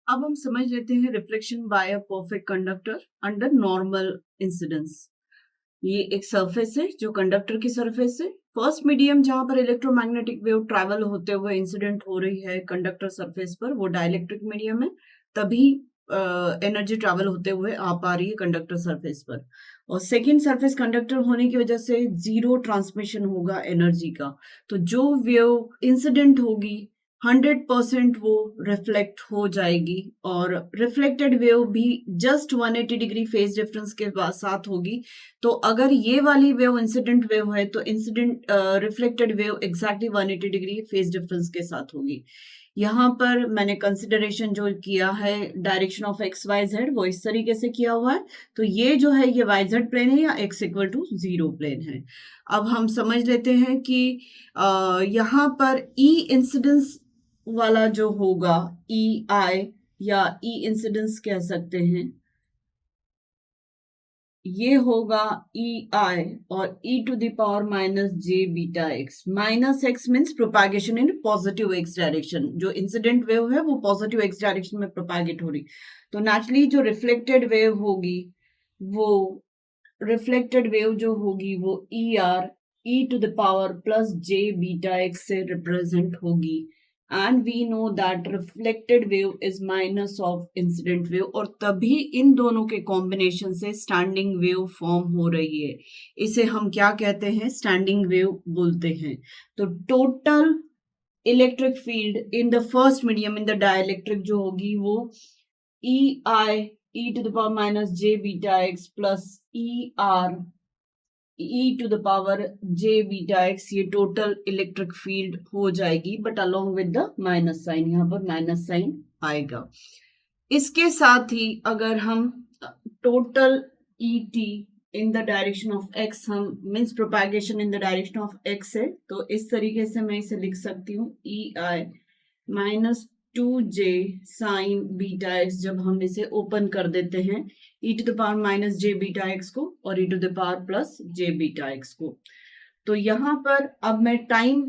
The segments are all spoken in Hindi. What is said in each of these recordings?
अब हम समझ लेते हैं reflection by a perfect conductor under normal incidence. ये एक सरफेस है जो कंडक्टर की सरफेस है। फर्स्ट मीडियम जहां पर इलेक्ट्रोमैग्नेटिक वेव ट्रैवल होते हुए इंसिडेंट हो रही है कंडक्टर सरफेस पर, वो डाइलेक्ट्रिक मीडियम है। तभी एनर्जी ट्रैवल होते हुए आ पा रही है कंडक्टर सरफेस पर। और सेकेंड सरफेस कंडक्टर होने की वजह से जीरो ट्रांसमिशन होगा एनर्जी का। तो जो वेव इंसिडेंट होगी 100% वो रिफ्लेक्ट हो जाएगी, और रिफ्लेक्टेड वेव भी जस्ट 180 डिग्री फेज डिफरेंस के साथ होगी। तो अगर ये वाली वेव इंसिडेंट वेव है तो incident reflected wave exactly 180 degree phase difference के साथ होगी। यहाँ पर मैंने कंसिडरेशन जो किया है direction of X Y Z, वो इस तरीके से किया हुआ है। तो ये जो है ये वाई जेड प्लेन है या एक्स इक्वल टू 0 प्लेन है। अब हम समझ लेते हैं कि यहाँ पर ई इंसिडेंस वाला जो होगा, ई आई या ई इंसिडेंस कह सकते हैं, ये होगा ई आई और E to the power minus J beta X. Minus X means propagation in positive X direction. जो इंसिडेंट वेव है वो पॉजिटिव एक्स डायरेक्शन में प्रोपागेट हो रही। तो नेचुरली जो रिफ्लेक्टेड वेव होगी वो E R E to the power plus J beta X से रिप्रेजेंट होगी। And we know that reflected wave is minus of incident wave, और तभी इन दोनों के कॉम्बिनेशन से स्टैंडिंग वेव फॉर्म हो रही है। इसे हम क्या कहते हैं? स्टैंडिंग वेव बोलते हैं। तो total electric field in the first medium, in the dielectric, जो होगी वो E I E to the power minus J beta X plus E R e to the power j beta x, ये टोटल इलेक्ट्रिक फील्ड हो जाएगी, but along with the minus sign. यहाँ पर माइनस साइन आएगा। इसके साथ ही अगर हम total E T in the direction of X, हम means propagation in the direction of X है, तो इस तरीके से मैं इसे लिख सकती हूँ E I minus 2j sine beta X. जब हम इसे ओपन कर देते हैं e to the power minus J beta X को और e to the power plus J beta X को, तो यहाँ पर अब मैं टाइम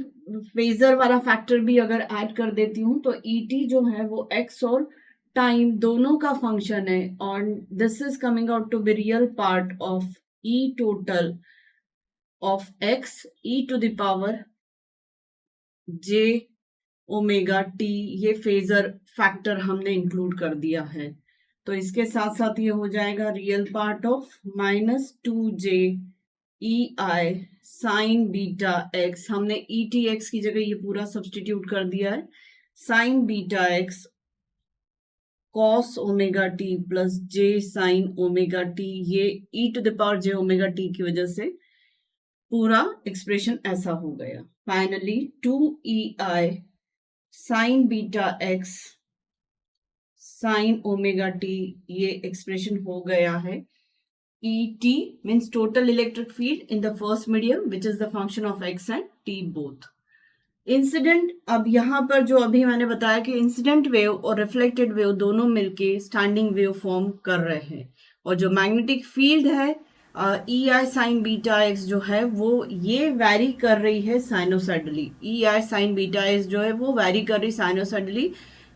फेजर वाला फैक्टर भी अगर ऐड कर देती हूँ तो et जो है वो x और टाइम दोनों का फंक्शन है, और this is coming out to be real part of e total of x e to the power j omega T. ये फेजर फैक्टर हमने इंक्लूड कर दिया है। तो इसके साथ साथ ये हो जाएगा real part of minus 2j E I sine beta x. हमने ई टी एक्स की जगह ये पूरा सब्सटीट्यूट कर दिया है। Sine beta X cos omega T plus J sine omega T, ये E to the power J omega T की वजह से पूरा एक्सप्रेशन ऐसा हो गया। Finally 2ei sine beta X sine omega T, ये एक्सप्रेशन हो गया है। Et means total electric field in the first medium, which is the function of x and t both. Incident, अब यहाँ पर जो अभी मैंने बताया कि इंसिडेंट वेव और रिफ्लेक्टेड वेव दोनों मिलके स्टैंडिंग वेव फॉर्म कर रहे हैं, और जो मैग्नेटिक फील्ड है E I sine beta X जो है वो ये वैरी कर रही है sinusoidally. E I sine beta X जो है वो वैरी कर रही sinusoidally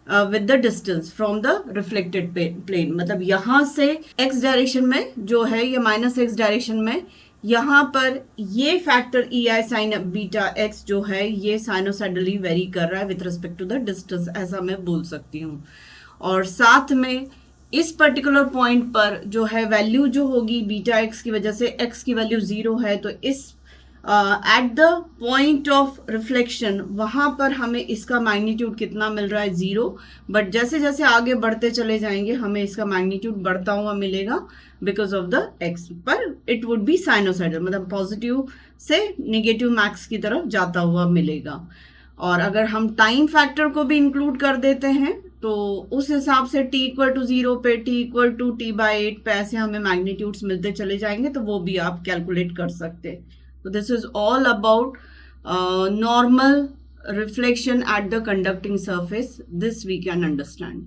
with the distance from the reflected plane. मतलब यहाँ से एक्स डायरेक्शन में जो है ये माइनस एक्स डायरेक्शन में, यहाँ पर ये factor E I sine beta X जो है ये साइनोसाइडली वेरी कर रहा है with respect to the distance, ऐसा मैं बोल सकती हूँ। और साथ में इस पर्टिकुलर पॉइंट पर जो है वैल्यू जो होगी बीटा एक्स की वजह से, एक्स की वैल्यू 0 है, तो इस at the point of reflection वहां पर हमें इसका मैग्नीट्यूड कितना मिल रहा है? 0। बट जैसे जैसे आगे बढ़ते चले जाएंगे हमें इसका मैग्नीट्यूड बढ़ता हुआ मिलेगा बिकॉज ऑफ द एक्स, पर इट वुड बी साइनोसाइडल, मतलब पॉजिटिव से नेगेटिव मैक्स की तरफ जाता हुआ मिलेगा। और अगर हम टाइम फैक्टर को भी इंक्लूड कर देते हैं तो उस हिसाब से t इक्वल टू 0 पे, t इक्वल टू t/8 पे ऐसे हमें मैग्नीट्यूड्स मिलते चले जाएंगे, तो वो भी आप कैलकुलेट कर सकते हैं। So this is all about normal reflection at the conducting surface. This we can understand.